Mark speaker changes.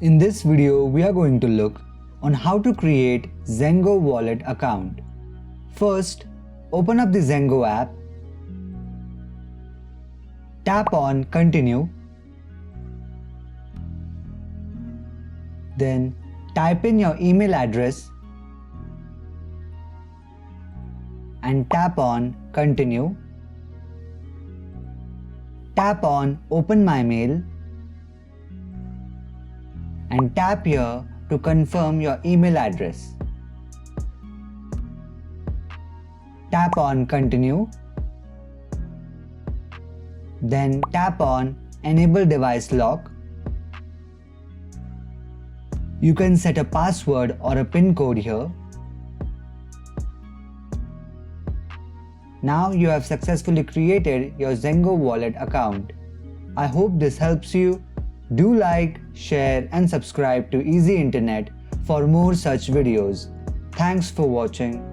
Speaker 1: In this video, we are going to look on how to create Zengo wallet account. First, open up the Zengo app, tap on Continue, then type in your email address and tap on Continue. Tap on Open My Mail and tap here to confirm your email address. Tap on Continue. Then tap on Enable Device Lock. You can set a password or a PIN code here. Now you have successfully created your Zengo wallet account. I hope this helps you. Do like, share and subscribe to Easy Internet for more such videos. Thanks for watching.